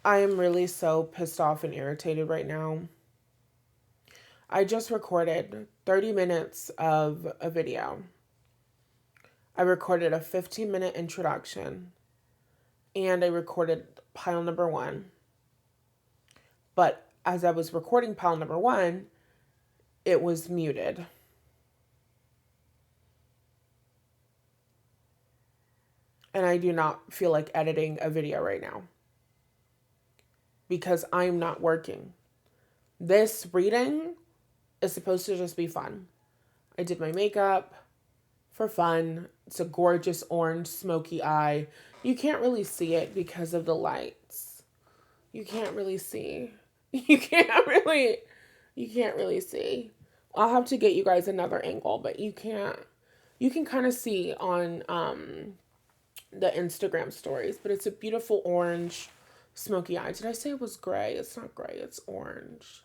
I am really so pissed off and irritated right now. I just recorded 30 minutes of a video. I recorded a 15-minute introduction and I recorded pile number one. But as I was recording pile number one, it was muted. And I do not feel like editing a video right now because I'm not working. This reading is supposed to just be fun. I did my makeup for fun. It's a gorgeous orange smoky eye. You can't really see it because of the lights. You can't really see. You can't really see. I'll have to get you guys another angle, but you can kind of see on the Instagram stories, but it's a beautiful orange smoky eye. Did I say it was gray? It's not gray, it's orange.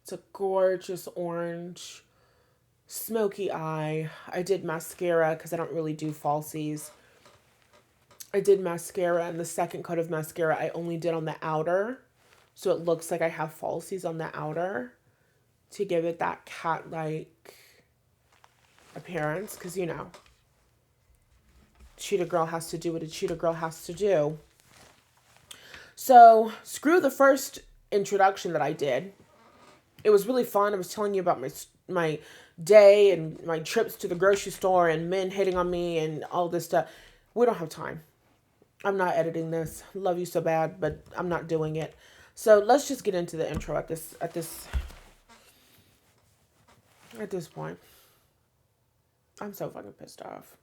It's a gorgeous orange smoky eye. I did mascara because I don't really do falsies. I did mascara, and the second coat of mascara I only did on the outer. So it looks like I have falsies on the outer to give it that cat-like appearance. Because, cheetah girl has to do what a cheetah girl has to do. So, screw the first introduction that I did. It was really fun. I was telling you about my day and my trips to the grocery store and men hitting on me and all this stuff. We don't have time. I'm not editing this. Love you so bad, but I'm not doing it. So let's just get into the intro at this point. I'm so fucking pissed off.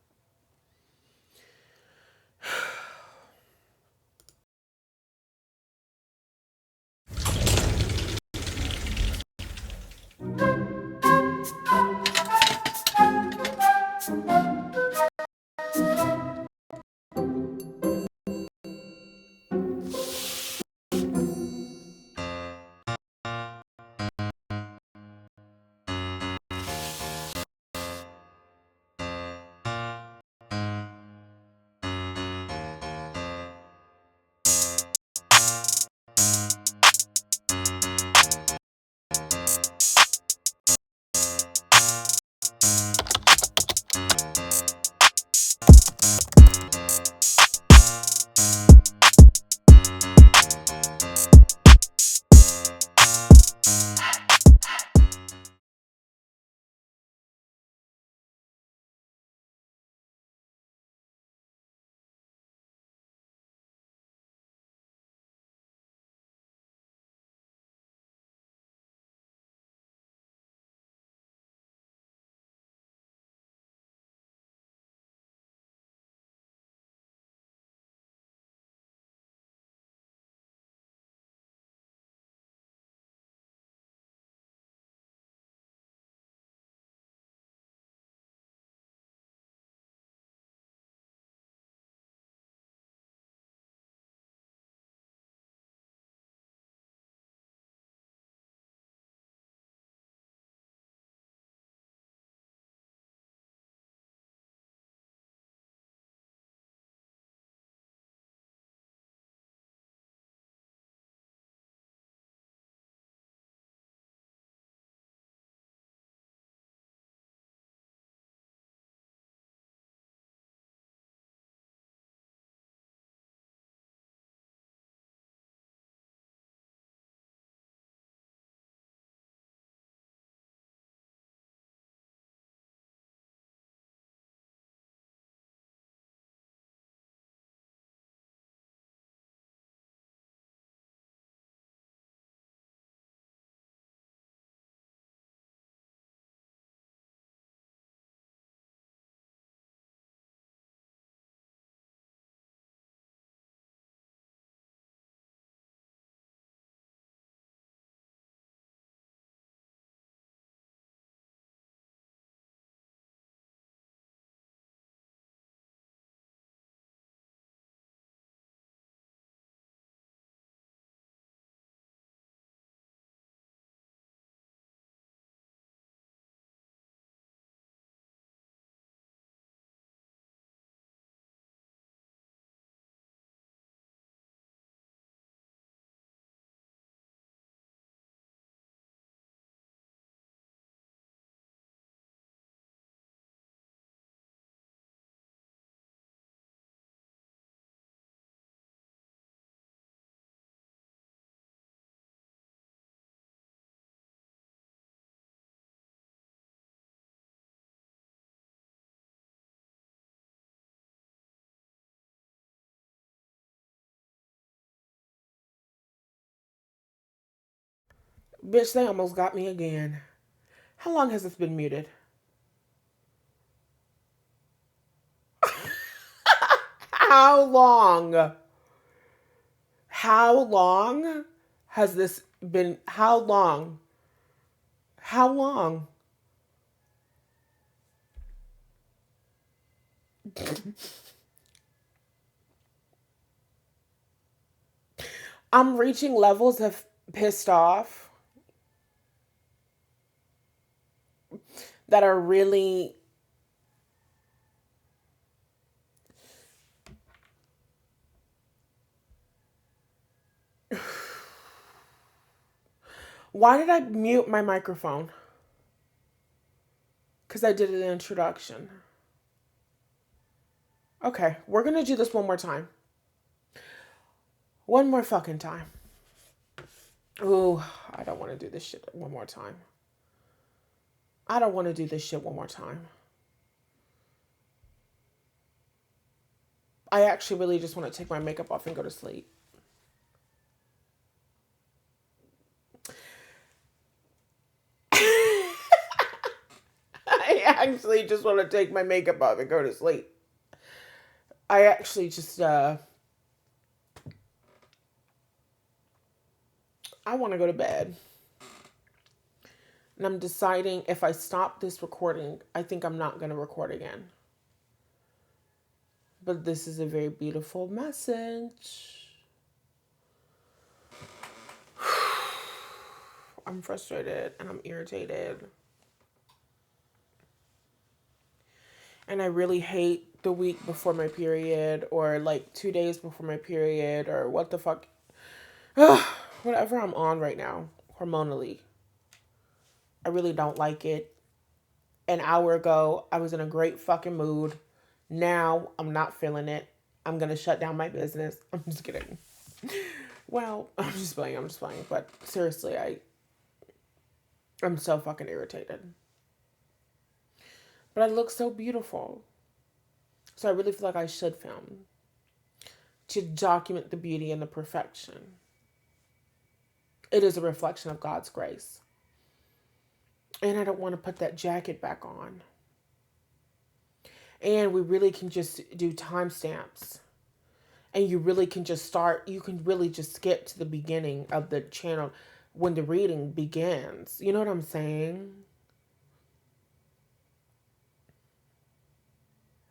Bitch, they almost got me again. How long has this been muted? How long? How long has this been? How long? How long? I'm reaching levels of pissed off that are really. Why did I mute my microphone? Because I did an introduction. Okay, we're going to do this one more time. One more fucking time. Ooh, I don't want to do this shit one more time. I don't want to do this shit one more time. I actually really just want to take my makeup off and go to sleep. I actually just want to take my makeup off and go to sleep. I actually just, I want to go to bed. And I'm deciding if I stop this recording, I think I'm not going to record again. But this is a very beautiful message. I'm frustrated and I'm irritated. And I really hate the week before my period or like 2 days before my period or what the fuck. Whatever I'm on right now, hormonally. I really don't like it. An hour ago, I was in a great fucking mood. Now, I'm not feeling it. I'm going to shut down my business. I'm just kidding. Well, I'm just playing. But seriously, I'm so fucking irritated. But I look so beautiful. So I really feel like I should film to document the beauty and the perfection. It is a reflection of God's grace. And I don't want to put that jacket back on. And we really can just do timestamps. And you really can just start, you can really just skip to the beginning of the channel when the reading begins. You know what I'm saying?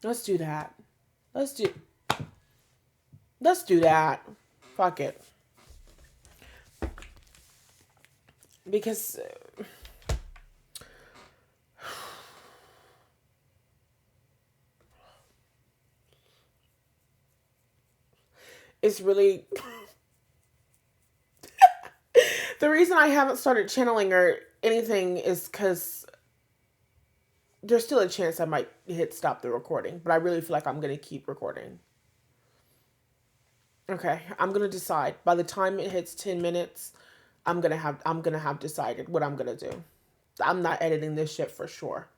Let's do that. Let's do that. Fuck it. Because it's really the reason I haven't started channeling or anything is because there's still a chance I might hit stop the recording, but I really feel like I'm going to keep recording. Okay, I'm going to decide. By the time it hits 10 minutes, I'm going to have decided what I'm going to do. I'm not editing this shit for sure.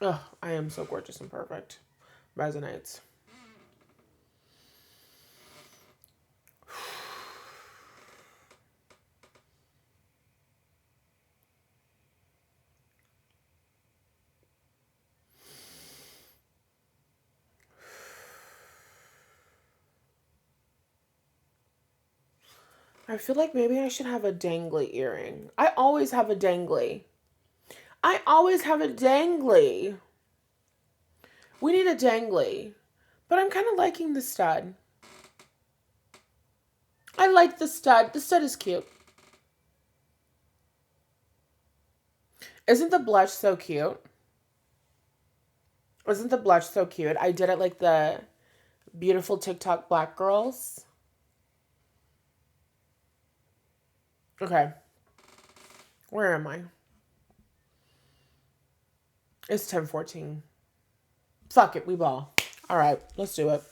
Ugh, I am so gorgeous and perfect. Resonates. I feel like maybe I should have a dangly earring. I always have a dangly. We need a dangly. But I'm kind of liking the stud. I like the stud. The stud is cute. Isn't the blush so cute? I did it like the beautiful TikTok black girls. Okay. Where am I? It's 10:14. Fuck it, we ball. All right, let's do it.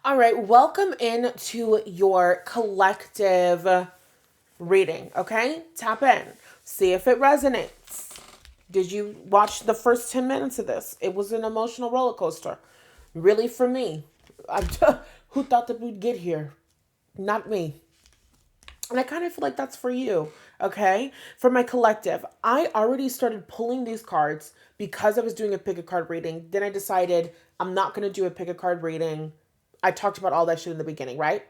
All right, welcome into your collective reading, okay? Tap in. See if it resonates. Did you watch the first 10 minutes of this? It was an emotional roller coaster. Really for me. I'm who thought that we'd get here? Not me. And I kind of feel like that's for you, okay? For my collective, I already started pulling these cards because I was doing a pick a card reading. Then I decided I'm not going to do a pick a card reading. I talked about all that shit in the beginning, right?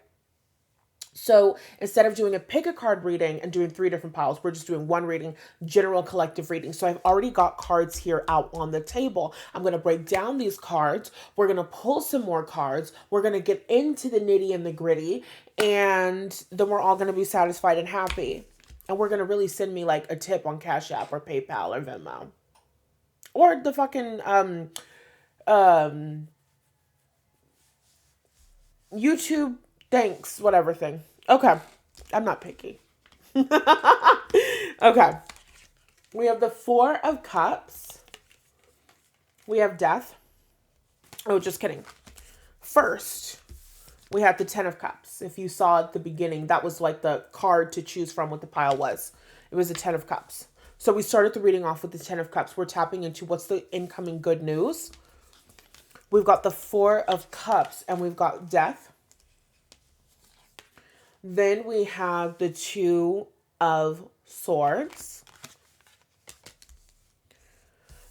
So instead of doing a pick a card reading and doing three different piles, we're just doing one reading, general collective reading. So I've already got cards here out on the table. I'm going to break down these cards. We're going to pull some more cards. We're going to get into the nitty and the gritty. And then we're all going to be satisfied and happy. And we're going to really send me like a tip on Cash App or PayPal or Venmo. Or the fucking um, YouTube thanks, whatever thing. Okay. I'm not picky. Okay. We have the Four of Cups. We have Death. Oh, just kidding. First, we have the Ten of Cups. If you saw at the beginning, that was like the card to choose from what the pile was. It was the Ten of Cups. So we started the reading off with the Ten of Cups. We're tapping into what's the incoming good news. We've got the Four of Cups and we've got Death. Then we have the Two of Swords.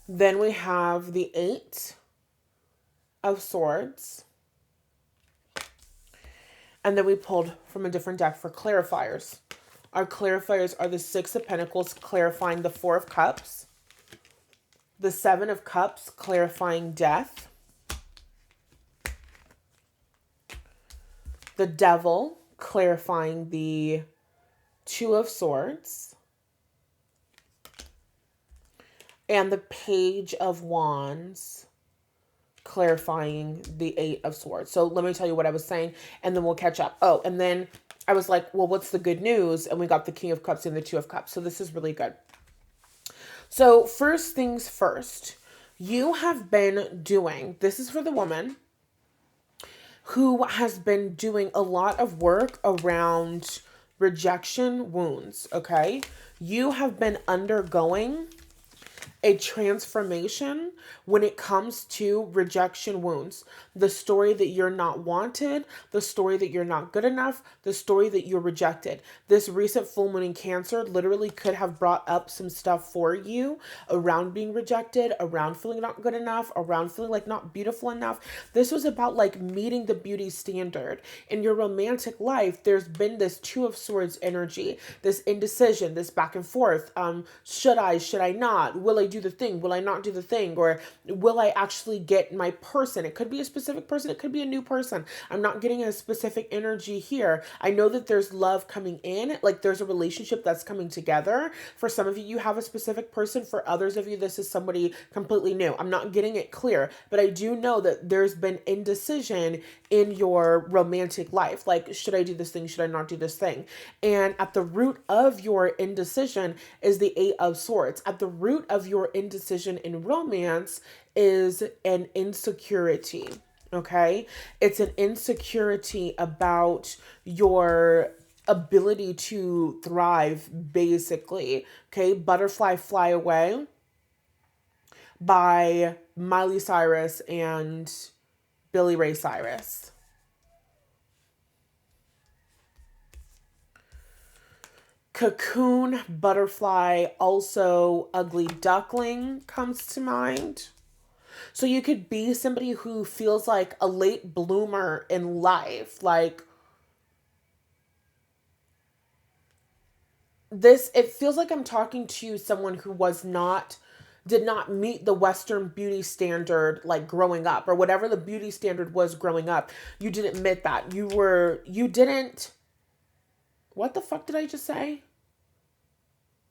Then we have the Eight of Swords. And then we pulled from a different deck for clarifiers. Our clarifiers are the Six of Pentacles clarifying the Four of Cups. The Seven of Cups clarifying Death. The Devil clarifying the Two of Swords. And the Page of Wands clarifying the Eight of Swords. So let me tell you what I was saying, and then we'll catch up. Oh, and then I was like, well, what's the good news? And we got the King of Cups and the Two of Cups. So this is really good. So first things first, you have been doing, this is for the woman who has been doing a lot of work around rejection wounds, okay? You have been undergoing a transformation when it comes to rejection wounds. The story that you're not wanted, the story that you're not good enough, the story that you're rejected. This recent full moon in Cancer literally could have brought up some stuff for you around being rejected, around feeling not good enough, around feeling like not beautiful enough. This was about like meeting the beauty standard. In your romantic life, there's been this Two of Swords energy, this indecision, this back and forth. Should I not? Will I do the thing? Will I not do the thing? Or will I actually get my person? It could be a specific person. It could be a new person. I'm not getting a specific energy here. I know that there's love coming in. Like there's a relationship that's coming together. For some of you, you have a specific person. For others of you, this is somebody completely new. I'm not getting it clear, but I do know that there's been indecision in your romantic life. Like, should I do this thing? Should I not do this thing? And at the root of your indecision is the Eight of Swords. At the root of your indecision in romance is an insecurity. Okay. It's an insecurity about your ability to thrive, basically. Okay. Butterfly Fly Away by Miley Cyrus and Billy Ray Cyrus. Cocoon, Butterfly, also Ugly Duckling comes to mind. So you could be somebody who feels like a late bloomer in life. Like this, it feels like I'm talking to someone who did not meet the Western beauty standard like growing up, or whatever the beauty standard was growing up. You didn't meet that. What the fuck did I just say?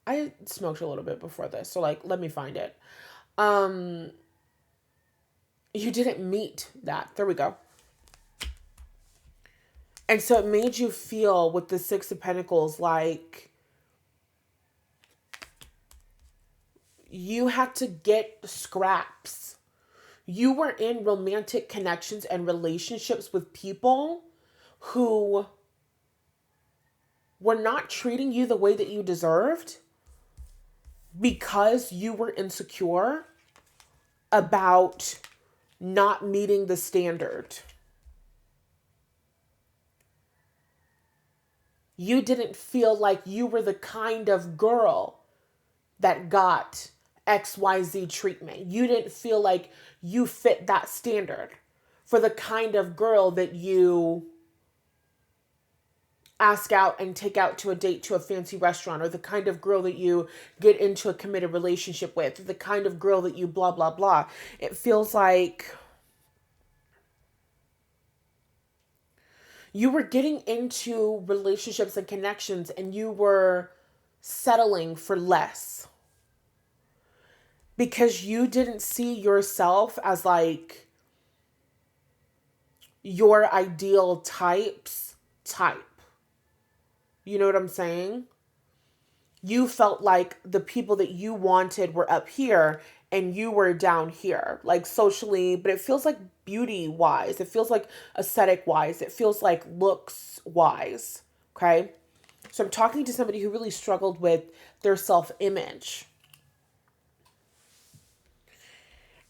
I smoked a little bit before this, so like, let me find it. You didn't meet that. There we go. And so it made you feel with the Six of Pentacles like you had to get scraps. You were in romantic connections and relationships with people who were not treating you the way that you deserved because you were insecure about not meeting the standard. You didn't feel like you were the kind of girl that got XYZ treatment. You didn't feel like you fit that standard for the kind of girl that you ask out and take out to a date to a fancy restaurant, or the kind of girl that you get into a committed relationship with, or the kind of girl that you blah, blah, blah. It feels like you were getting into relationships and connections and you were settling for less because you didn't see yourself as like your ideal type. You know what I'm saying? You felt like the people that you wanted were up here and you were down here, like socially, but it feels like beauty wise. It feels like aesthetic wise. It feels like looks wise. Okay. So I'm talking to somebody who really struggled with their self image.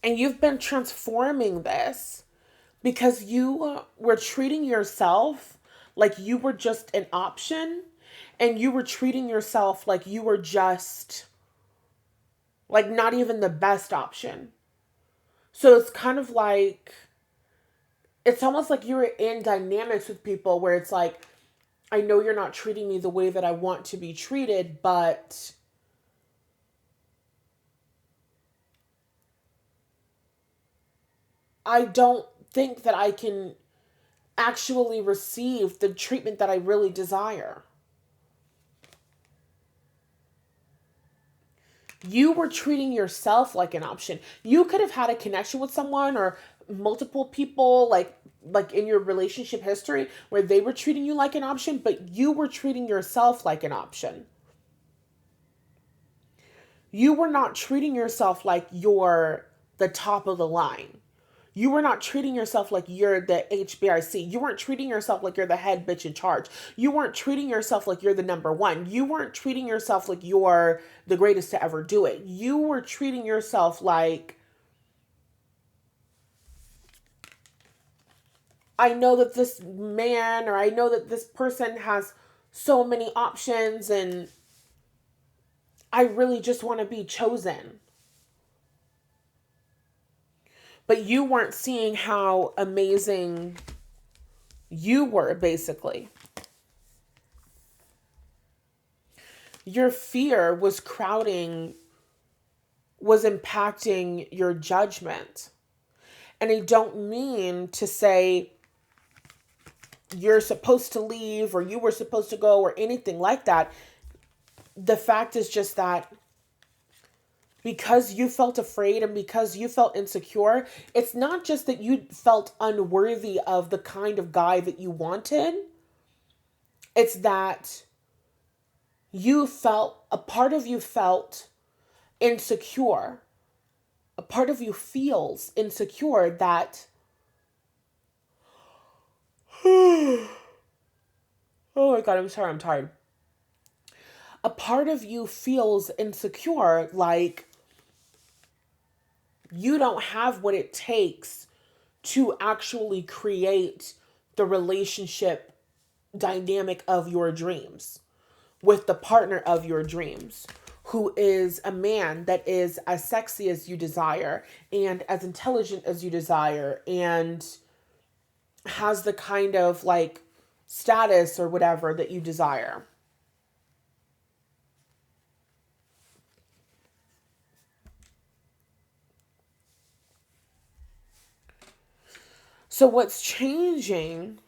And you've been transforming this because you were treating yourself like you were just an option, and you were treating yourself like you were just like not even the best option. So it's kind of like, it's almost like you were in dynamics with people where it's like, I know you're not treating me the way that I want to be treated, but I don't think that I can actually receive the treatment that I really desire. You were treating yourself like an option. You could have had a connection with someone or multiple people like in your relationship history where they were treating you like an option, but you were treating yourself like an option. You were not treating yourself like you're the top of the line. You were not treating yourself like you're the HBIC. You weren't treating yourself like you're the head bitch in charge. You weren't treating yourself like you're the number one. You weren't treating yourself like you're the greatest to ever do it. You were treating yourself like, I know that this man or I know that this person has so many options and I really just want to be chosen. But you weren't seeing how amazing you were, basically. Your fear was impacting your judgment. And I don't mean to say you're supposed to leave or you were supposed to go or anything like that. The fact is just that because you felt afraid and because you felt insecure, it's not just that you felt unworthy of the kind of guy that you wanted. It's that a part of you felt insecure. A part of you feels insecure that, oh my God, I'm sorry, I'm tired. A part of you feels insecure, like you don't have what it takes to actually create the relationship dynamic of your dreams with the partner of your dreams, who is a man that is as sexy as you desire and as intelligent as you desire and has the kind of like status or whatever that you desire. So what's changing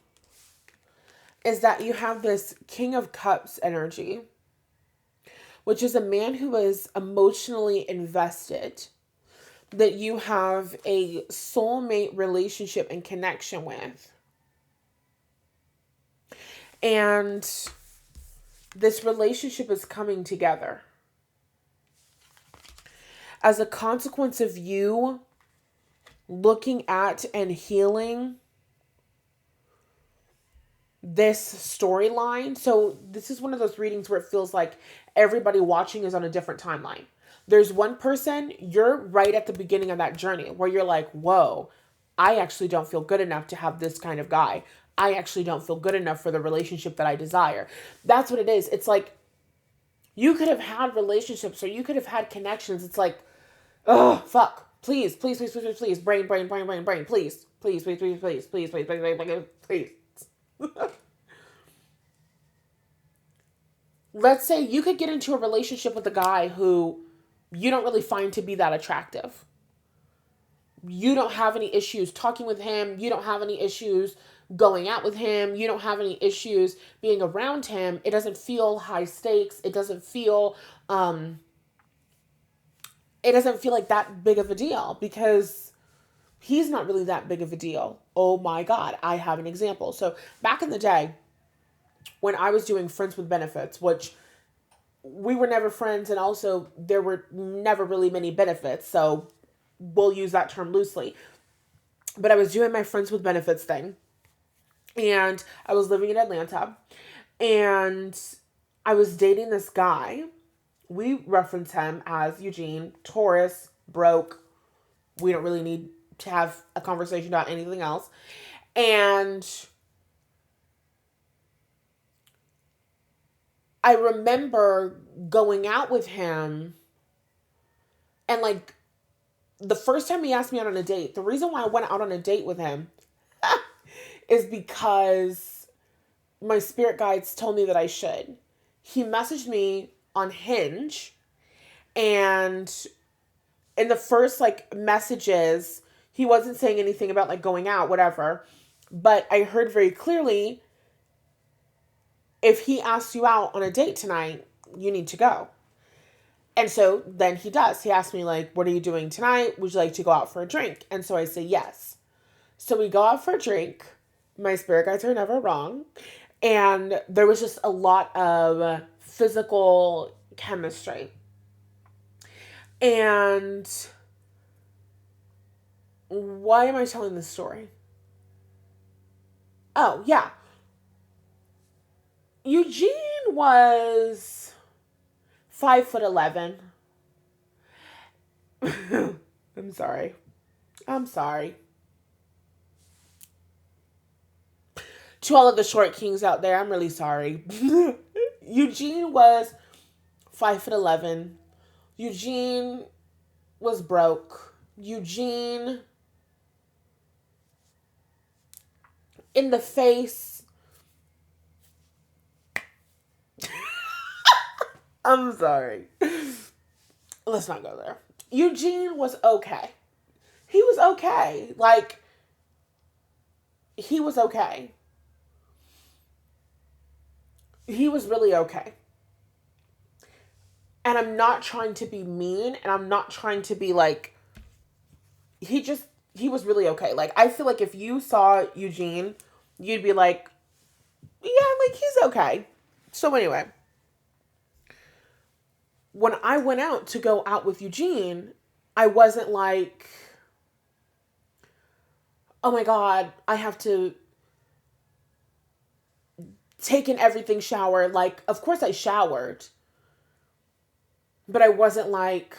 is that you have this King of Cups energy, which is a man who is emotionally invested, that you have a soulmate relationship and connection with. And this relationship is coming together. As a consequence of you looking at and healing this storyline. So this is one of those readings where it feels like everybody watching is on a different timeline. There's one person, you're right at the beginning of that journey where you're like, whoa, I actually don't feel good enough to have this kind of guy. I actually don't feel good enough for the relationship that I desire. That's what it is. It's like you could have had relationships or you could have had connections. It's like, oh, fuck. Please, please, please, please, please, please. Brain, brain, brain, brain, brain. Please, please, please, please, please, please, please, please, please, please, please. Let's say you could get into a relationship with a guy who you don't really find to be that attractive. You don't have any issues talking with him. You don't have any issues going out with him. You don't have any issues being around him. It doesn't feel high stakes. It doesn't feel like that big of a deal because he's not really that big of a deal. Oh my God, I have an example. So back in the day, when I was doing Friends with Benefits, which we were never friends and also there were never really many benefits, so we'll use that term loosely. But I was doing my Friends with Benefits thing and I was living in Atlanta and I was dating this guy. We reference him as Eugene, Taurus, broke. We don't really need to have a conversation about anything else. And I remember going out with him and like the first time he asked me out on a date, the reason why I went out on a date with him is because my spirit guides told me that I should. He messaged me on Hinge and in the first like messages, he wasn't saying anything about like going out, whatever. But I heard very clearly if he asks you out on a date tonight, you need to go. And so then he does. He asked me, like, what are you doing tonight? Would you like to go out for a drink? And so I say yes. So we go out for a drink. My spirit guides are never wrong. And there was just a lot of physical chemistry. And why am I telling this story? Oh, yeah. Eugene was 5'11". I'm sorry. I'm sorry. To all of the short kings out there, I'm really sorry. Eugene was 5'11". Eugene was broke. Eugene in the face. I'm sorry. Let's not go there. Eugene was okay. He was okay. Like, he was okay. He was really okay. And I'm not trying to be mean and I'm not trying to be like, he was really okay. Like, I feel like if you saw Eugene, you'd be like, yeah, like, he's okay. So anyway, when I went out to go out with Eugene, I wasn't like, oh my God, I have to take in everything shower. Like, of course I showered, but I wasn't like,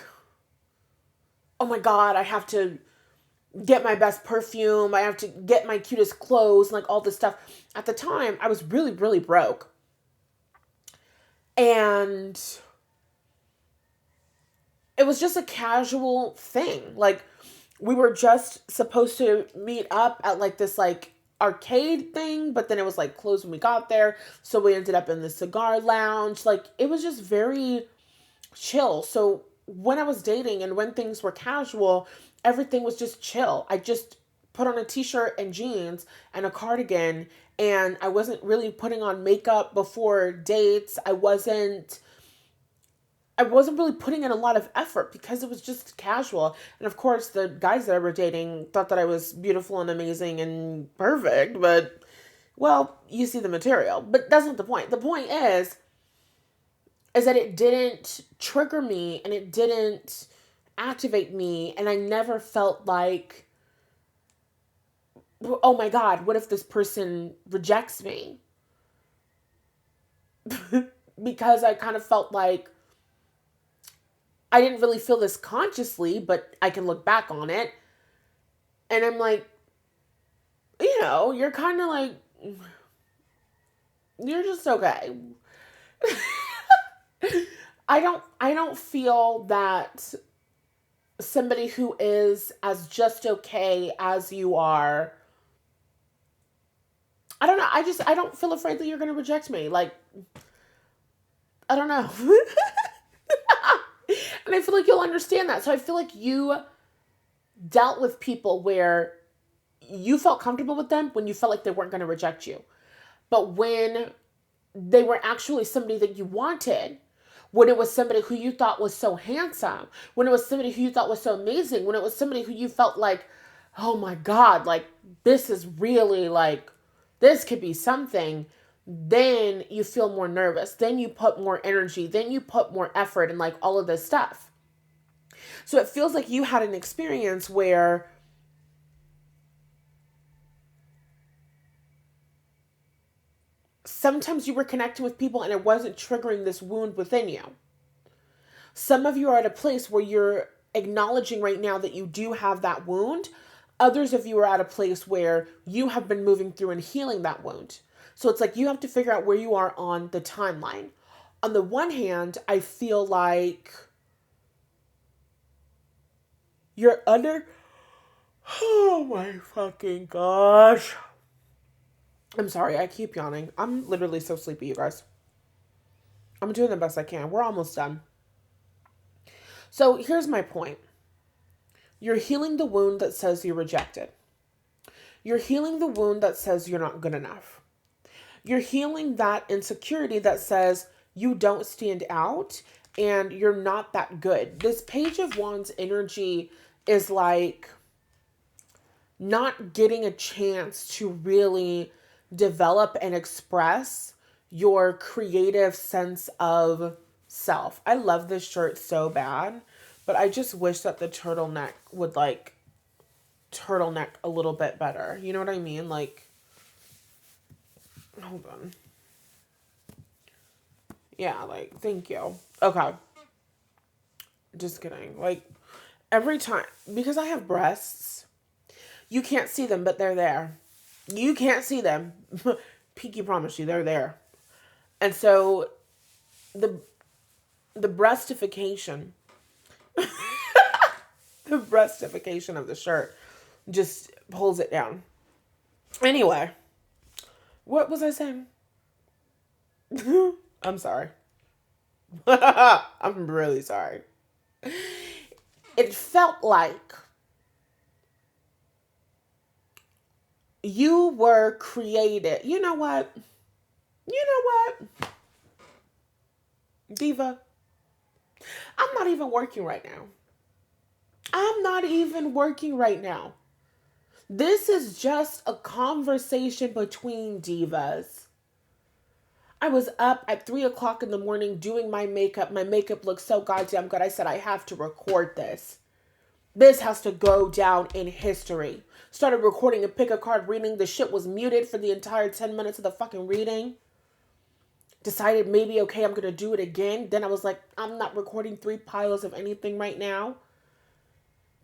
oh my God, I have to get my best perfume. I have to get my cutest clothes, like all this stuff. At the time, I was really, really broke. And it was just a casual thing. Like, we were just supposed to meet up at like this like arcade thing, but then it was like closed when we got there. So we ended up in the cigar lounge. Like, it was just very chill. So when I was dating and when things were casual, everything was just chill. I just put on a t-shirt and jeans and a cardigan and I wasn't really putting on makeup before dates. I wasn't really putting in a lot of effort because it was just casual. And of course, the guys that I were dating thought that I was beautiful and amazing and perfect, but well, you see the material. But that's not the point. The point is that it didn't trigger me and it didn't activate me and I never felt like, oh my God, what if this person rejects me? Because I kind of felt like I didn't really feel this consciously, but I can look back on it and I'm like, you're kind of like, you're just okay. I don't feel that somebody who is as just okay as you are, I don't know. I don't feel afraid that you're going to reject me. Like, I don't know. And I feel like you'll understand that. So I feel like you dealt with people where you felt comfortable with them when you felt like they weren't going to reject you. But when they were actually somebody that you wanted, when it was somebody who you thought was so handsome, when it was somebody who you thought was so amazing, when it was somebody who you felt like, oh my God, like this is really like, this could be something, then you feel more nervous. Then you put more energy. Then you put more effort and like all of this stuff. So it feels like you had an experience where sometimes you were connecting with people and it wasn't triggering this wound within you. Some of you are at a place where you're acknowledging right now that you do have that wound. Others of you are at a place where you have been moving through and healing that wound. So it's like you have to figure out where you are on the timeline. On the one hand, I feel like you're under. Oh my fucking gosh. I'm sorry, I keep yawning. I'm literally so sleepy, you guys. I'm doing the best I can. We're almost done. So here's my point. You're healing the wound that says you're rejected. You're healing the wound that says you're not good enough. You're healing that insecurity that says you don't stand out and you're not that good. This Page of Wands energy is like not getting a chance to really develop and express your creative sense of self. I love this shirt so bad, but I just wish that the turtleneck would like turtleneck a little bit better. You know what I mean? Like, hold on. Yeah, like, thank you. Okay. Just kidding. Like, every time, because I have breasts, you can't see them, but they're there. You can't see them. Pinky promise you, they're there. And so, the breastification, the breastification of the shirt just pulls it down. Anyway, what was I saying? I'm sorry. I'm really sorry. It felt like you were created. You know what? Diva, I'm not even working right now. I'm not even working right now. This is just a conversation between divas. I was up at 3 o'clock in the morning doing my makeup. My makeup looks so goddamn good. I said, I have to record this. This has to go down in history. Started recording a pick a card reading. The shit was muted for the entire 10 minutes of the fucking reading. Decided maybe, okay, I'm going to do it again. Then I was like, I'm not recording 3 piles of anything right now.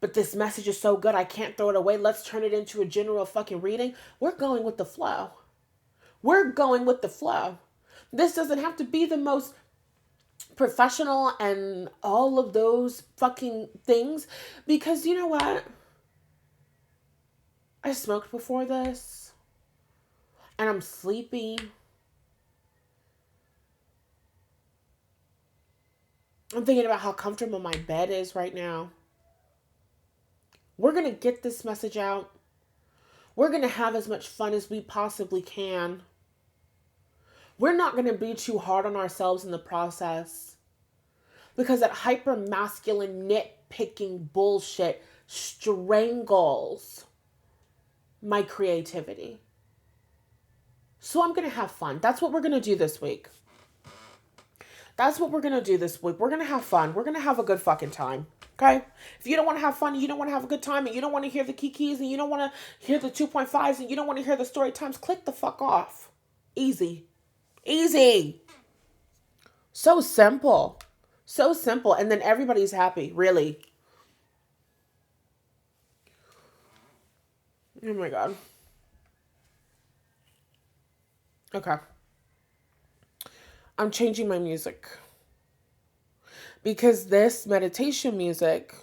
But this message is so good, I can't throw it away. Let's turn it into a general fucking reading. We're going with the flow. We're going with the flow. This doesn't have to be the most professional and all of those fucking things. Because you know what? I smoked before this. And I'm sleepy. I'm thinking about how comfortable my bed is right now. We're going to get this message out. We're going to have as much fun as we possibly can. We're not going to be too hard on ourselves in the process. Because that hyper masculine nitpicking bullshit strangles my creativity. So I'm going to have fun. That's what we're going to do this week. That's what we're going to do this week. We're going to have fun. We're going to have a good fucking time. Okay? If you don't want to have fun, and you don't want to have a good time, and you don't want to hear the kikis, and you don't want to hear the 2.5s, and you don't want to hear the story times, click the fuck off. Easy. Easy. So simple. So simple. And then everybody's happy. Really. Oh my God. Okay. I'm changing my music because this meditation music,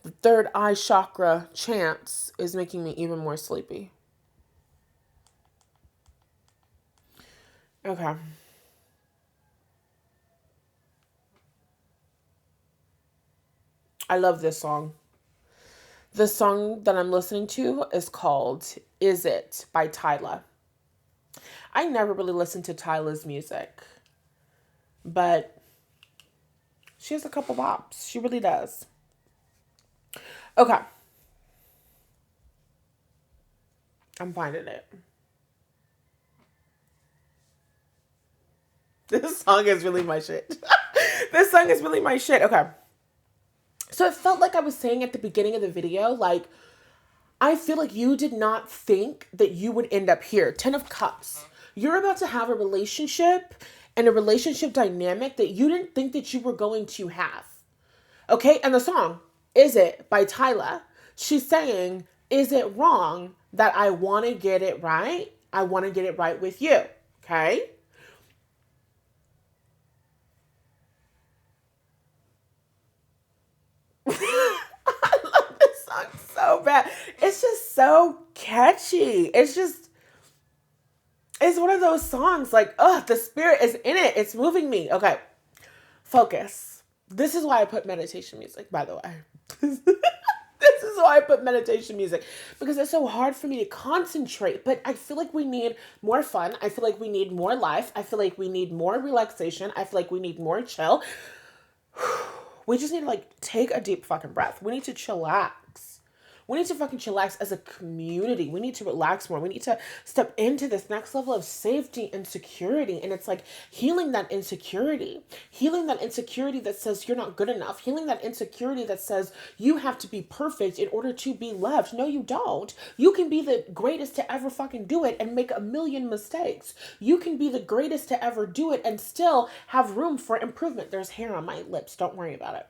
the third eye chakra chants, is making me even more sleepy. Okay. I love this song. The song that I'm listening to is called Is It by Tyla. I never really listened to Tyla's music, but she has a couple bops. She really does. Okay. I'm finding it. This song is really my shit. This song is really my shit. Okay. So it felt like I was saying at the beginning of the video, like, I feel like you did not think that you would end up here. 10 of Cups. You're about to have a relationship and a relationship dynamic that you didn't think that you were going to have. Okay? And the song, Is It by Tyla. She's saying, is it wrong that I want to get it right? I want to get it right with you. Okay? I love this song so bad. It's just so catchy. It's one of those songs like, oh, the spirit is in it. It's moving me. Okay. Focus. This is why I put meditation music, by the way. This is why I put meditation music, because it's so hard for me to concentrate. But I feel like we need more fun. I feel like we need more life. I feel like we need more relaxation. I feel like we need more chill. We just need to like take a deep fucking breath. We need to chillax. We need to fucking chillax as a community. We need to relax more. We need to step into this next level of safety and security. And it's like healing that insecurity. Healing that insecurity that says you're not good enough. Healing that insecurity that says you have to be perfect in order to be loved. No, you don't. You can be the greatest to ever fucking do it and make a million mistakes. You can be the greatest to ever do it and still have room for improvement. There's hair on my lips. Don't worry about it.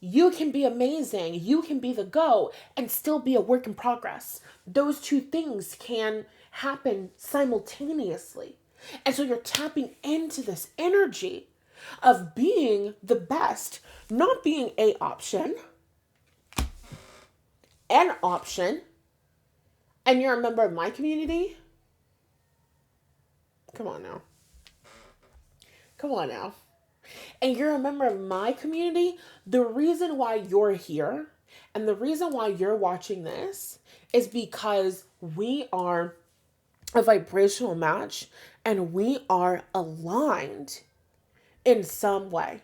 You can be amazing. You can be the go and still be a work in progress. Those two things can happen simultaneously. And so you're tapping into this energy of being the best, not being a option, an option. And you're a member of my community. Come on now. Come on now. And you're a member of my community, the reason why you're here and the reason why you're watching this is because we are a vibrational match and we are aligned in some way.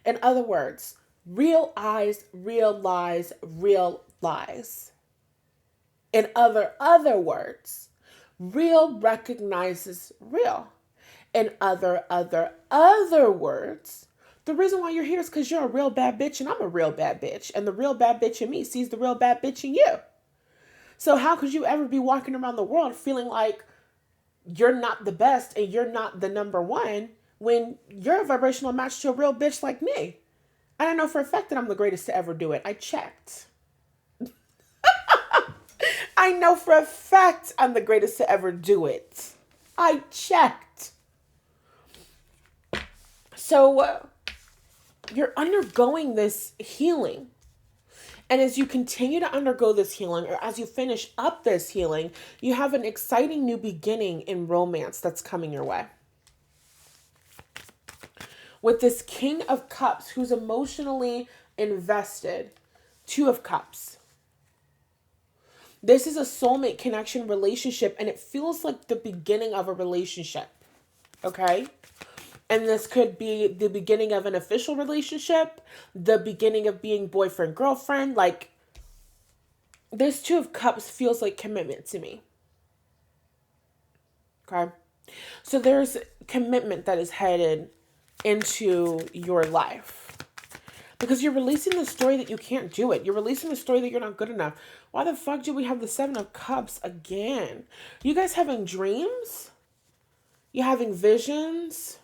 In other words, real eyes, real lies, real lies. In other words, real recognizes real. In other words, the reason why you're here is because you're a real bad bitch and I'm a real bad bitch. And the real bad bitch in me sees the real bad bitch in you. So how could you ever be walking around the world feeling like you're not the best and you're not the number one when you're a vibrational match to a real bitch like me? And I know for a fact that I'm the greatest to ever do it. I checked. I know for a fact I'm the greatest to ever do it. I checked. So you're undergoing this healing. And as you continue to undergo this healing, or as you finish up this healing, you have an exciting new beginning in romance that's coming your way. With this King of Cups who's emotionally invested, Two of Cups. This is a soulmate connection relationship, and it feels like the beginning of a relationship. Okay? And this could be the beginning of an official relationship, the beginning of being boyfriend, girlfriend. Like, this Two of Cups feels like commitment to me. Okay? So there's commitment that is headed into your life. Because you're releasing the story that you can't do it. You're releasing the story that you're not good enough. Why the fuck do we have the Seven of Cups again? You guys having dreams? You having visions?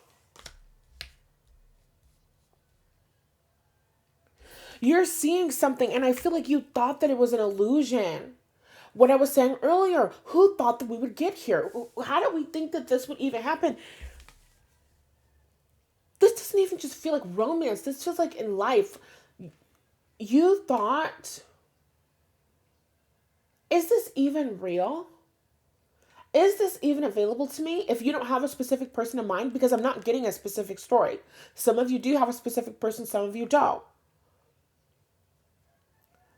You're seeing something and I feel like you thought that it was an illusion. What I was saying earlier, who thought that we would get here? How did we think that this would even happen? This doesn't even just feel like romance. This feels like in life. You thought, is this even real? Is this even available to me if you don't have a specific person in mind? Because I'm not getting a specific story. Some of you do have a specific person, some of you don't.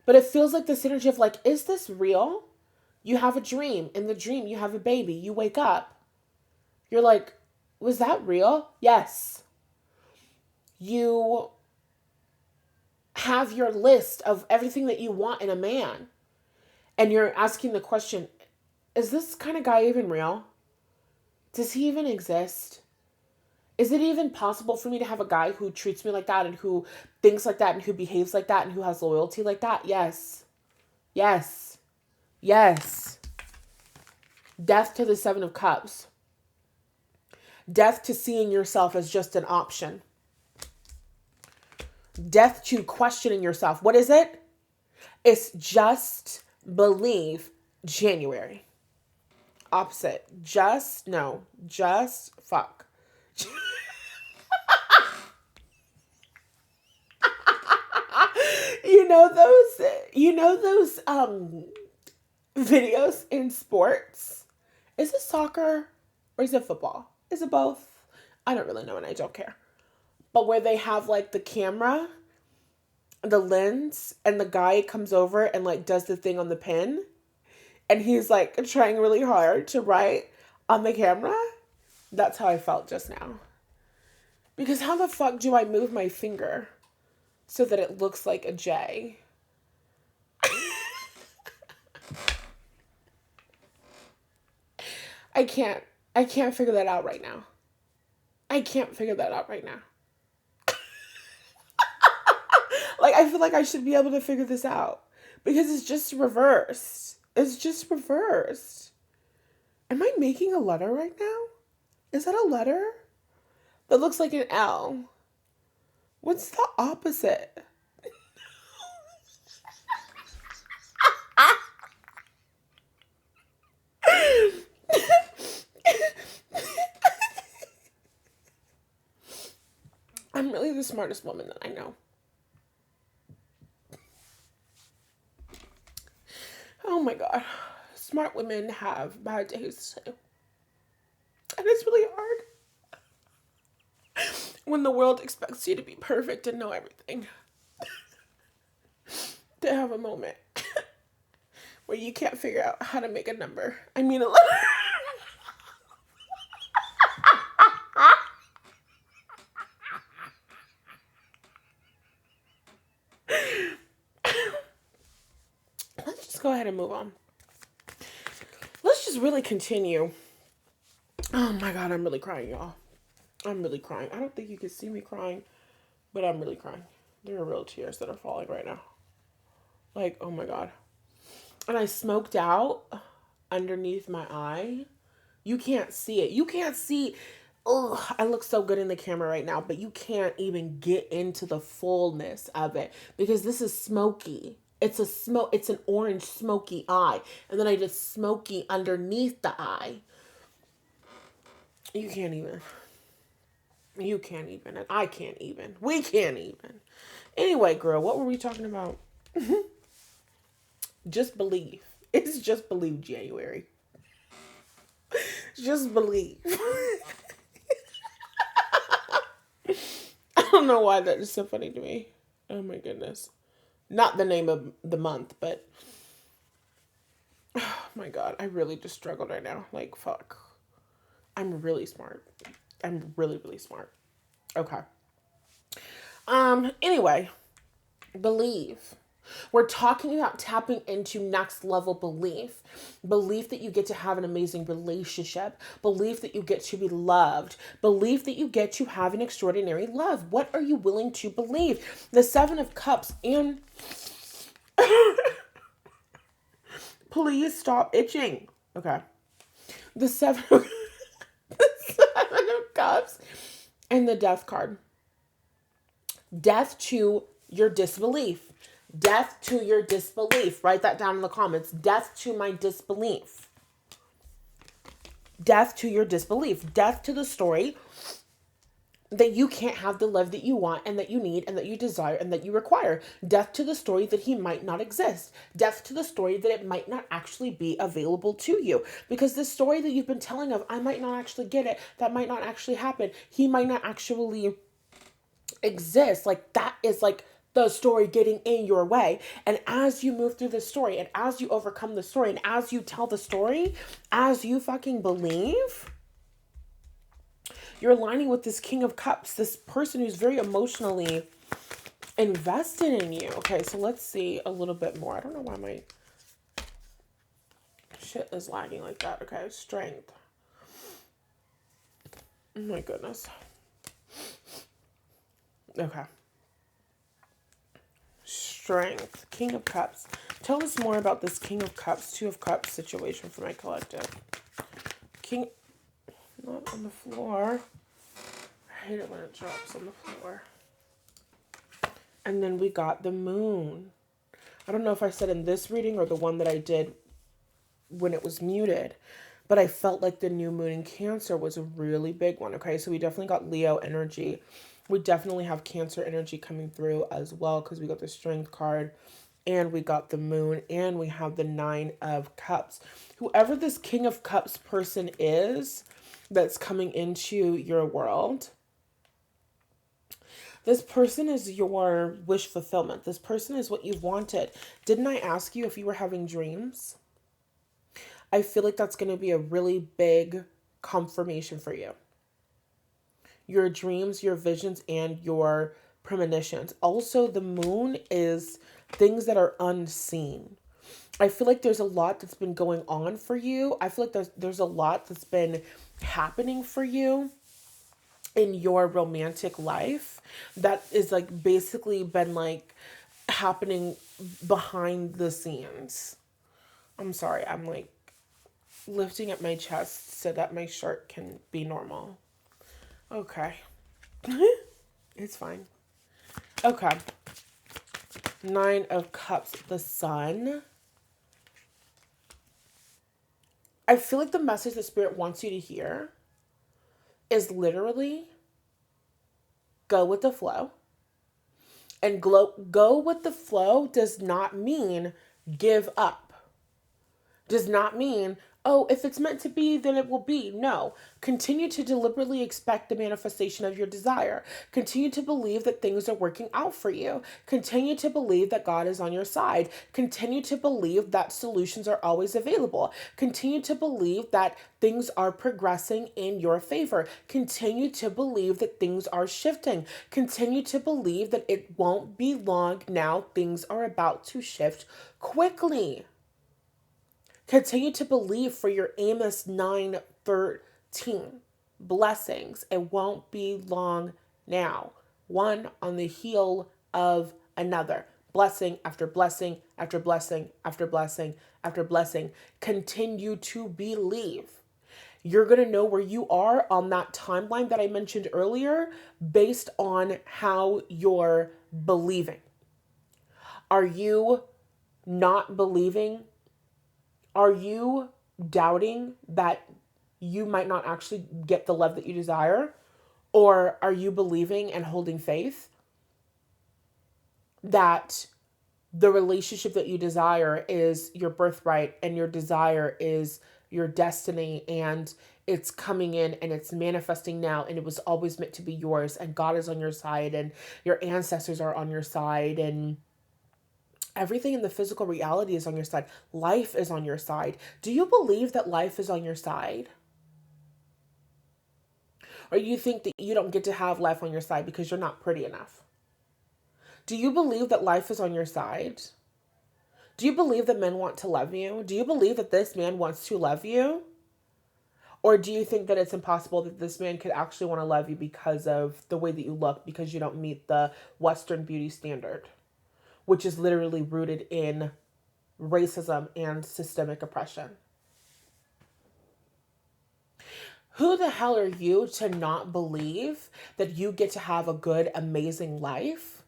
But it feels like the synergy of like, is this real? You have a dream. In the dream, you have a baby. You wake up. You're like, was that real? Yes. You have your list of everything that you want in a man. And you're asking the question, is this kind of guy even real? Does he even exist? Is it even possible for me to have a guy who treats me like that and who thinks like that and who behaves like that and who has loyalty like that? Yes. Yes. Yes. Death to the Seven of Cups. Death to seeing yourself as just an option. Death to questioning yourself. What is it? It's just believe January. Opposite. Just fuck. You know those videos in sports? Is it soccer or is it football? Is it both? I don't really know and I don't care. But where they have like the camera, the lens, and the guy comes over and like does the thing on the pen, and he's like trying really hard to write on the camera. That's how I felt just now. Because how the fuck do I move my finger so that it looks like a J? I can't figure that out right now. I can't figure that out right now. Like, I feel like I should be able to figure this out. Because it's just reversed. It's just reversed. Am I making a letter right now? Is that a letter? That looks like an L. What's the opposite? I'm really the smartest woman that I know. Oh my God. Smart women have bad days too. And it's really hard when the world expects you to be perfect and know everything. To have a moment where you can't figure out how to make a number. I mean a letter. Let's just go ahead and move on. Let's just really continue. Oh my God, I'm really crying, y'all. I'm really crying. I don't think you can see me crying, but I'm really crying. There are real tears that are falling right now. Like, oh my God. And I smoked out underneath my eye. You can't see it. You can't see. Oh, I look so good in the camera right now, but you can't even get into the fullness of it because this is smoky. It's an orange smoky eye. And then I just smoky underneath the eye. You can't even. You can't even. And I can't even. We can't even. Anyway, girl, what were we talking about? Just believe. It's just believe January. Just believe. I don't know why that is so funny to me. Oh my goodness. Not the name of the month, but oh my God, I really just struggled right now. Like, fuck. I'm really smart. I'm really, really smart. Okay. Anyway, believe. We're talking about tapping into next level belief. Belief that you get to have an amazing relationship. Belief that you get to be loved. Belief that you get to have an extraordinary love. What are you willing to believe? The Seven of Cups and... Please stop itching. Okay. The Seven of Cups and the Death card. Death to your disbelief. Death to your disbelief. Write that down in the comments. Death to my disbelief. Death to your disbelief. Death to the story that you can't have the love that you want and that you need and that you desire and that you require. Death to the story that he might not exist. Death to the story that it might not actually be available to you. Because the story that you've been telling of, I might not actually get it, that might not actually happen, he might not actually exist. Like, that is like the story getting in your way. And as you move through the story and as you overcome the story and as you tell the story, as you fucking believe, you're aligning with this King of Cups, this person who's very emotionally invested in you. Okay, so let's see a little bit more. I don't know why my shit is lagging like that. Okay, strength. Oh my goodness. Okay. Strength. King of Cups. Tell us more about this King of Cups, Two of Cups situation for my collective. King... Not on the floor. I hate it when it drops on the floor. And then we got the moon. I don't know if I said in this reading or the one that I did when it was muted, but I felt like the new moon in Cancer was a really big one. Okay, so we definitely got Leo energy. We definitely have Cancer energy coming through as well because we got the Strength card and we got the moon and we have the Nine of Cups. Whoever this King of Cups person is that's coming into your world, this person is your wish fulfillment. This person is what you've wanted. Didn't I ask you if you were having dreams? I feel like that's going to be a really big confirmation for you. Your dreams, your visions, and your premonitions. Also, the moon is things that are unseen. I feel like there's a lot that's been going on for you. I feel like there's a lot that's been happening for you in your romantic life that is like basically been like happening behind the scenes. I'm sorry, I'm like lifting up my chest so that my shirt can be normal. Okay. It's fine. Okay. Nine of Cups, the Sun. I feel like the message that Spirit wants you to hear is literally go with the flow. And go with the flow does not mean give up. Does not mean, oh, if it's meant to be, then it will be. No. Continue to deliberately expect the manifestation of your desire. Continue to believe that things are working out for you. Continue to believe that God is on your side. Continue to believe that solutions are always available. Continue to believe that things are progressing in your favor. Continue to believe that things are shifting. Continue to believe that it won't be long now. Things are about to shift quickly. Continue to believe for your Amos 9:13 blessings. It won't be long now. One on the heel of another. Blessing after blessing after blessing after blessing after blessing. Continue to believe. You're going to know where you are on that timeline that I mentioned earlier based on how you're believing. Are you not believing? Are you doubting that you might not actually get the love that you desire? Or are you believing and holding faith that the relationship that you desire is your birthright and your desire is your destiny and it's coming in and it's manifesting now and it was always meant to be yours and God is on your side and your ancestors are on your side and everything in the physical reality is on your side. Life is on your side. Do you believe that life is on your side? Or you think that you don't get to have life on your side because you're not pretty enough? Do you believe that life is on your side? Do you believe that men want to love you? Do you believe that this man wants to love you? Or do you think that it's impossible that this man could actually want to love you because of the way that you look, because you don't meet the Western beauty standard, which is literally rooted in racism and systemic oppression? Who the hell are you to not believe that you get to have a good, amazing life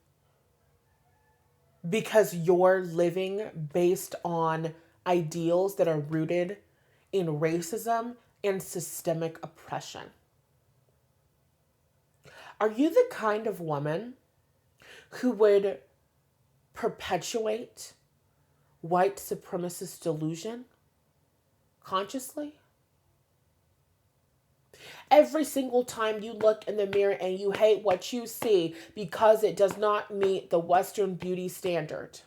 because you're living based on ideals that are rooted in racism and systemic oppression. Are you the kind of woman who would perpetuate white supremacist delusion consciously? Every single time you look in the mirror and you hate what you see because it does not meet the Western beauty standard,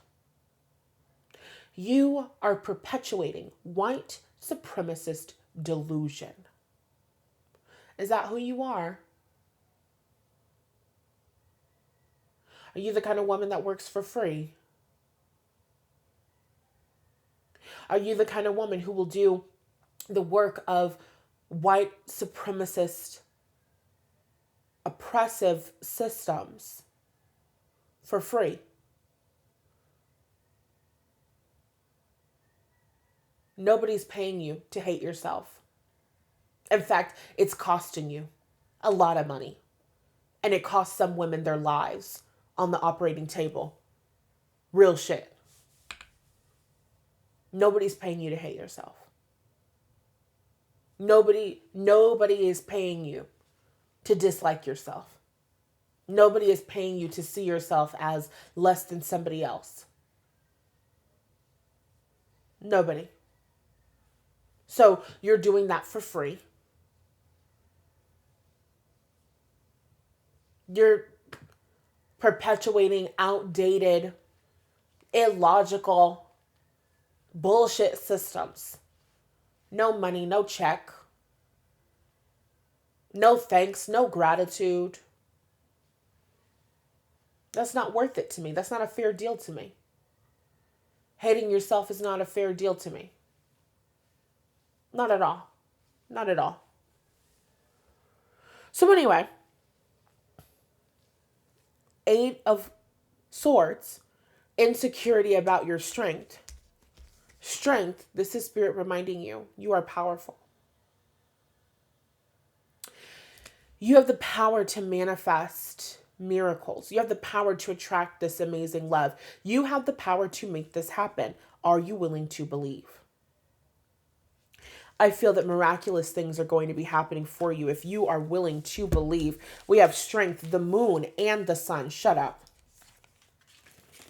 you are perpetuating white supremacist delusion. Is that who you are? Are you the kind of woman that works for free? Are you the kind of woman who will do the work of white supremacist oppressive systems for free? Nobody's paying you to hate yourself. In fact, it's costing you a lot of money. And it costs some women their lives on the operating table. Real shit. Nobody's paying you to hate yourself. Nobody is paying you to dislike yourself. Nobody is paying you to see yourself as less than somebody else. Nobody. So you're doing that for free. You're perpetuating outdated, illogical, bullshit systems. No money, no check. No thanks, no gratitude. That's not worth it to me. That's not a fair deal to me. Hating yourself is not a fair deal to me. Not at all. Not at all. So anyway, 8 of Swords, insecurity about your strength. Strength, this is Spirit reminding you, you are powerful. You have the power to manifest miracles. You have the power to attract this amazing love. You have the power to make this happen. Are you willing to believe? I feel that miraculous things are going to be happening for you if you are willing to believe. We have strength, the moon and the sun. Shut up.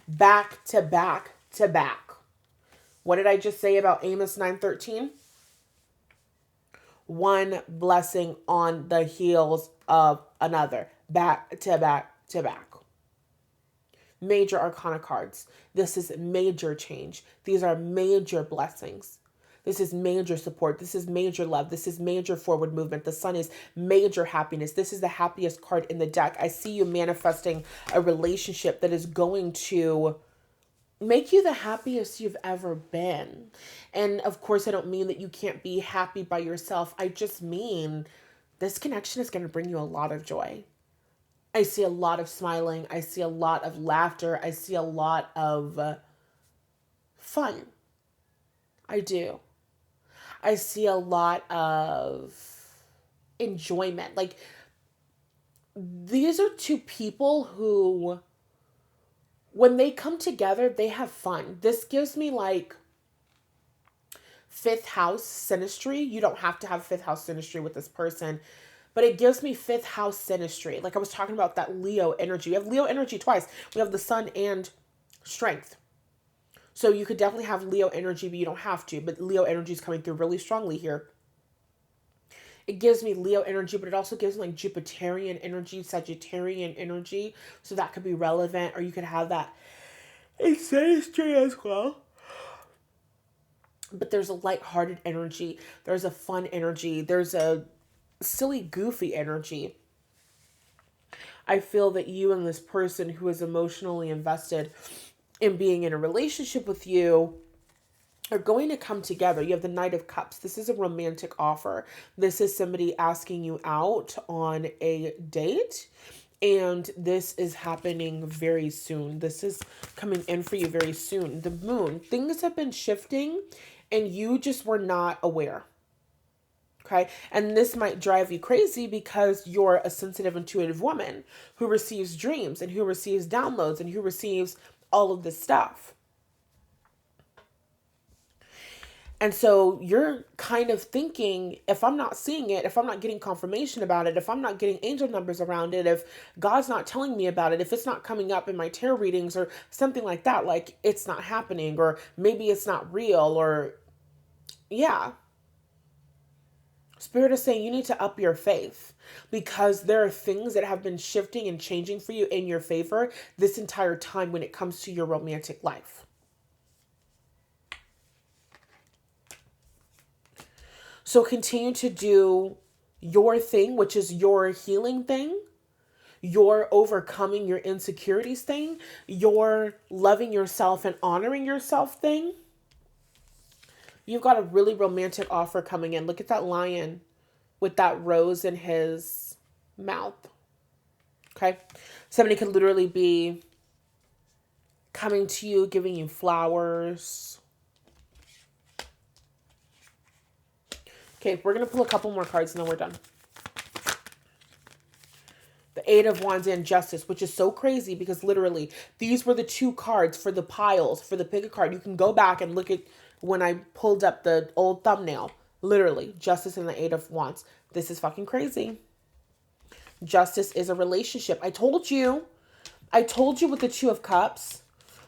Back to back to back. What did I just say about Amos 9:13? One blessing on the heels of another. Back to back to back. Major arcana cards. This is major change. These are major blessings. This is major support. This is major love. This is major forward movement. The sun is major happiness. This is the happiest card in the deck. I see you manifesting a relationship that is going to make you the happiest you've ever been. And of course, I don't mean that you can't be happy by yourself. I just mean this connection is going to bring you a lot of joy. I see a lot of smiling. I see a lot of laughter. I see a lot of fun. I do. I see a lot of enjoyment. Like, these are two people who, when they come together, they have fun. This gives me like 5th house synastry. You don't have to have 5th house synastry with this person, but it gives me 5th house synastry. Like I was talking about that Leo energy. We have Leo energy twice. We have the sun and strength. So you could definitely have Leo energy, but you don't have to. But Leo energy is coming through really strongly here. It gives me Leo energy, but it also gives me like Jupiterian energy, Sagittarian energy. So that could be relevant, or you could have that in synastry as well. But there's a lighthearted energy. There's a fun energy. There's a silly, goofy energy. I feel that you and this person who is emotionally invested in being in a relationship with you are going to come together. You have the Knight of Cups. This is a romantic offer. This is somebody asking you out on a date. And this is happening very soon. This is coming in for you very soon. The moon. Things have been shifting and you just were not aware. Okay. And this might drive you crazy because you're a sensitive, intuitive woman who receives dreams and who receives downloads and who receives all of this stuff. And so you're kind of thinking, if I'm not seeing it, if I'm not getting confirmation about it, if I'm not getting angel numbers around it, if God's not telling me about it, if it's not coming up in my tarot readings or something like that, like it's not happening, or maybe it's not real, or yeah. Spirit is saying you need to up your faith, because there are things that have been shifting and changing for you in your favor this entire time when it comes to your romantic life. So continue to do your thing, which is your healing thing, your overcoming your insecurities thing, your loving yourself and honoring yourself thing. You've got a really romantic offer coming in. Look at that lion with that rose in his mouth. Okay? Somebody could literally be coming to you, giving you flowers. Okay, we're going to pull a couple more cards and then we're done. The Eight of Wands and Justice, which is so crazy because literally these were the two cards for the piles, for the pick a card. You can go back and look at when I pulled up the old thumbnail. Literally, Justice and the Eight of Wands. This is fucking crazy. Justice is a relationship. I told you with the Two of Cups,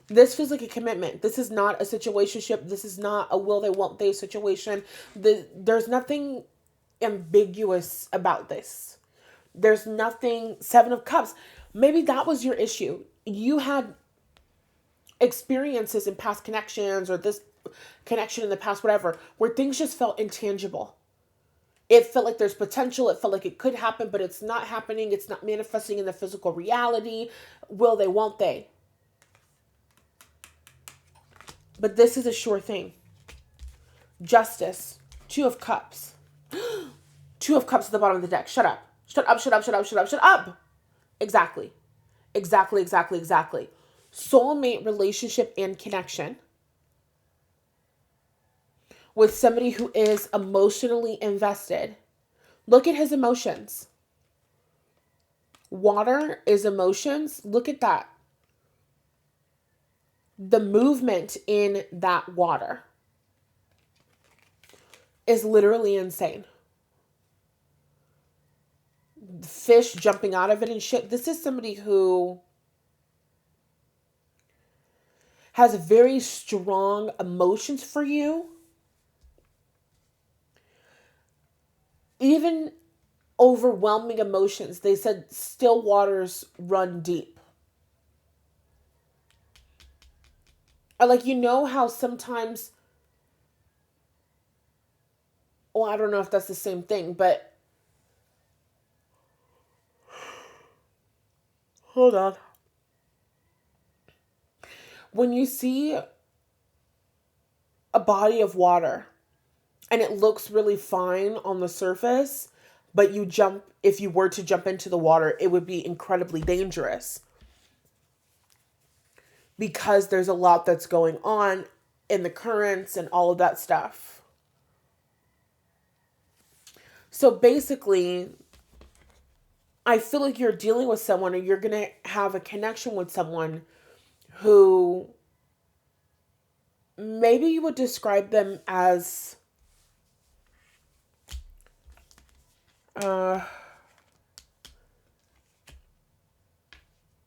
this feels like a commitment. This is not a situationship. This is not a will they, won't they situation. There's nothing ambiguous about this. There's nothing. Seven of Cups. Maybe that was your issue. You had experiences in past connections, or this connection in the past, whatever, where things just felt intangible. It felt like there's potential. It felt like it could happen, but it's not happening. It's not manifesting in the physical reality. Will they, won't they? But this is a sure thing. Justice. Two of Cups. Two of Cups at the bottom of the deck. Shut up. Shut up, shut up, shut up, shut up, shut up. Exactly. Exactly, exactly, exactly. Soulmate relationship and connection with somebody who is emotionally invested. Look at his emotions. Water is emotions. Look at that. The movement in that water is literally insane. Fish jumping out of it and shit. This is somebody who has very strong emotions for you. Even overwhelming emotions. They said still waters run deep. Or like, you know how sometimes, well, I don't know if that's the same thing, but hold on. When you see a body of water and it looks really fine on the surface, but if you were to jump into the water, it would be incredibly dangerous. Because there's a lot that's going on in the currents and all of that stuff. So basically, I feel like you're dealing with someone, or you're going to have a connection with someone who maybe you would describe them as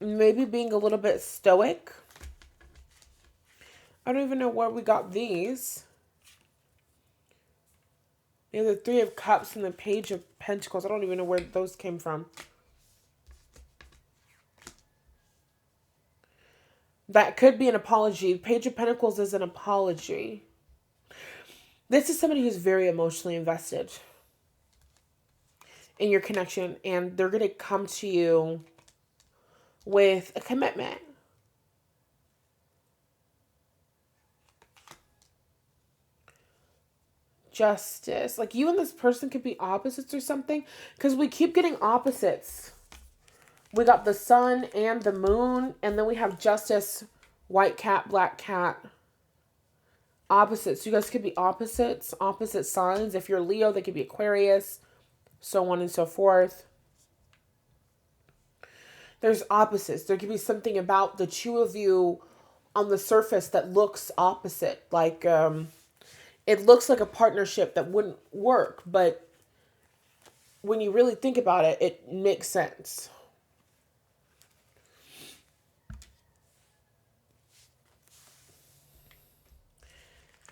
maybe being a little bit stoic. I don't even know where we got these. Yeah, the Three of Cups and the Page of Pentacles. I don't even know where those came from. That could be an apology. Page of Pentacles is an apology. This is somebody who's very emotionally invested in your connection, and they're going to come to you with a commitment. Justice. Like, you and this person could be opposites or something, because we keep getting opposites. We got the sun and the moon, and then we have Justice, white cat, black cat. Opposites. You guys could be opposites, opposite signs. If you're Leo, they could be Aquarius, so on and so forth. There's opposites. There could be something about the two of you on the surface that looks opposite. Like, it looks like a partnership that wouldn't work, but when you really think about it, it makes sense.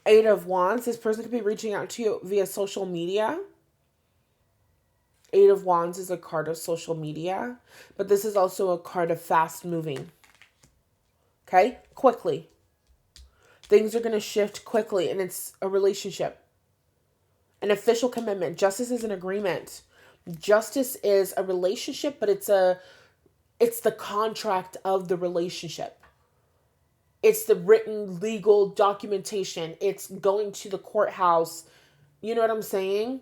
Eight of Wands, this person could be reaching out to you via social media. Eight of Wands is a card of social media, but this is also a card of fast moving. Okay? Quickly. Things are going to shift quickly, and it's a relationship. An official commitment. Justice is an agreement. Justice is a relationship, but it's the contract of the relationship. It's the written legal documentation. It's going to the courthouse. You know what I'm saying?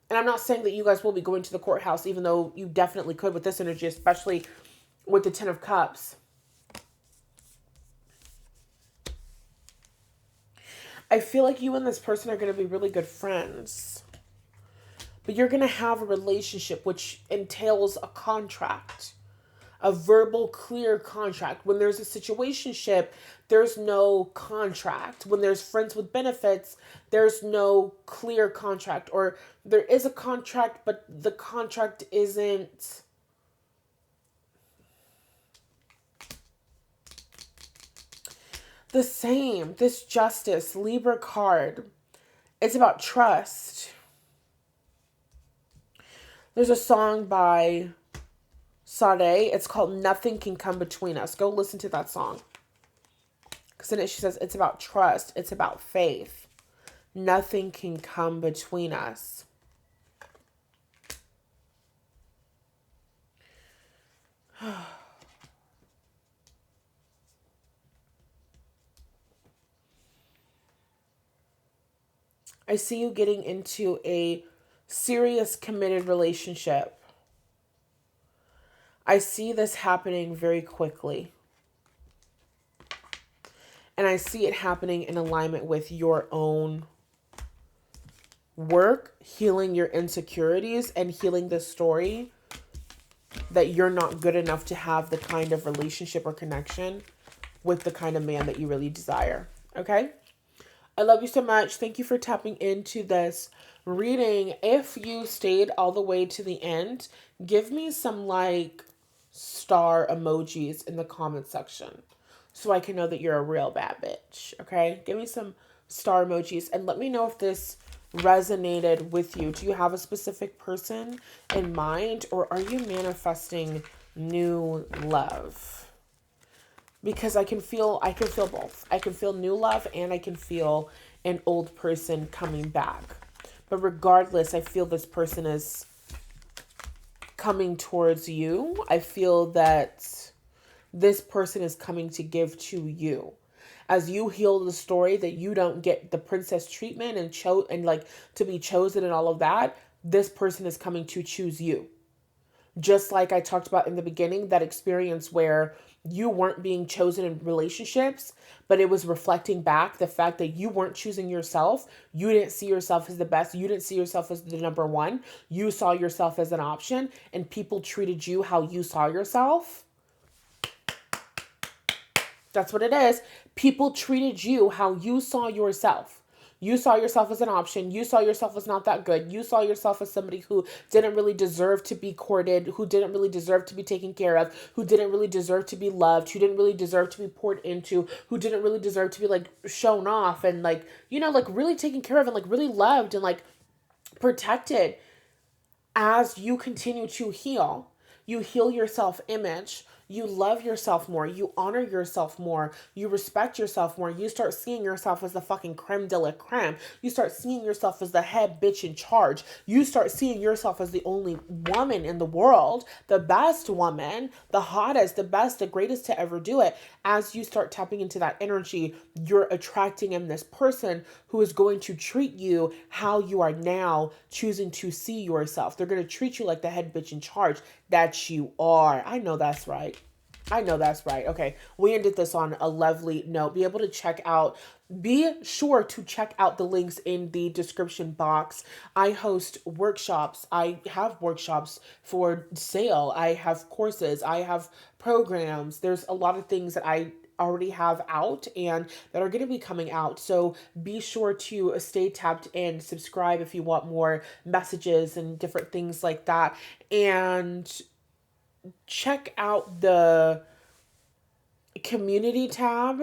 And I'm not saying that you guys will be going to the courthouse, even though you definitely could with this energy, especially with the Ten of Cups. I feel like you and this person are going to be really good friends. But you're going to have a relationship which entails a contract. A verbal, clear contract. When there's a situationship, there's no contract. When there's friends with benefits, there's no clear contract. Or there is a contract, but the contract isn't the same. This Justice, Libra card, it's about trust. There's a song by Sade. It's called Nothing Can Come Between Us. Go listen to that song. Because in it she says it's about trust. It's about faith. Nothing can come between us. I see you getting into a serious committed relationship. I see this happening very quickly. And I see it happening in alignment with your own work, healing your insecurities, and healing the story that you're not good enough to have the kind of relationship or connection with the kind of man that you really desire. Okay? I love you so much. Thank you for tapping into this reading. If you stayed all the way to the end, give me some star emojis in the comment section so I can know that you're a real bad bitch. Okay? Give me some star emojis and let me know if this resonated with you. Do you have a specific person in mind, or are you manifesting new love? Because I can feel both. I can feel new love and I can feel an old person coming back. But regardless, I feel this person is coming towards you. I feel that this person is coming to give to you. As you heal the story that you don't get the princess treatment and to be chosen and all of that, this person is coming to choose you. Just like I talked about in the beginning, that experience where you weren't being chosen in relationships, but it was reflecting back the fact that you weren't choosing yourself. You didn't see yourself as the best. You didn't see yourself as the number one. You saw yourself as an option, and people treated you how you saw yourself. That's what it is. People treated you how you saw yourself. You saw yourself as an option. You saw yourself as not that good. You saw yourself as somebody who didn't really deserve to be courted, who didn't really deserve to be taken care of, who didn't really deserve to be loved, who didn't really deserve to be poured into, who didn't really deserve to be shown off and really taken care of and really loved and protected. As you continue to heal, you heal your self-image. You love yourself more. You honor yourself more. You respect yourself more. You start seeing yourself as the fucking creme de la creme. You start seeing yourself as the head bitch in charge. You start seeing yourself as the only woman in the world, the best woman, the hottest, the best, the greatest to ever do it. As you start tapping into that energy, you're attracting in this person who is going to treat you how you are now choosing to see yourself. They're going to treat you like the head bitch in charge that you are. I know that's right. Okay, we ended this on a lovely note. Be sure to check out the links in the description box. I host workshops. I have workshops for sale. I have courses. I have programs. There's a lot of things that I already have out and that are going to be coming out. So be sure to stay tapped and subscribe if you want more messages and different things like that. And check out the community tab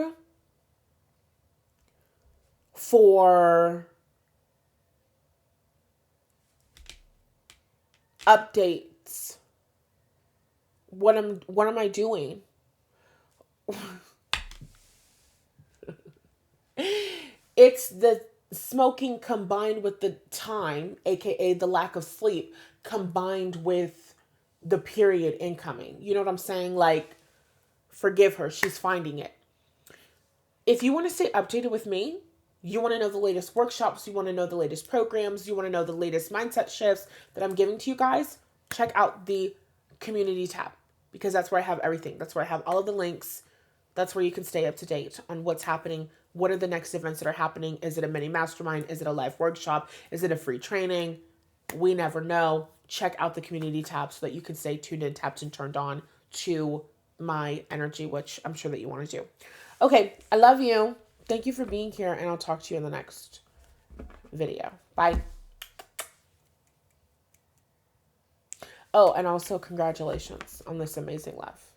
for updates. What am I doing? It's the smoking combined with the time, aka the lack of sleep, combined with the period incoming. You know what I'm saying? Like, forgive her, she's finding it. If you want to stay updated with me, you want to know the latest workshops, you want to know the latest programs, you want to know the latest mindset shifts that I'm giving to you guys, check out the community tab because that's where I have everything. That's where I have all of the links. That's where you can stay up to date on what's happening. What are the next events that are happening? Is it a mini mastermind? Is it a live workshop? Is it a free training? We never know. Check out the community tab so that you can stay tuned in, tapped, and turned on to my energy, which I'm sure that you want to do. Okay, I love you. Thank you for being here, and I'll talk to you in the next video. Bye. Oh, and also congratulations on this amazing life.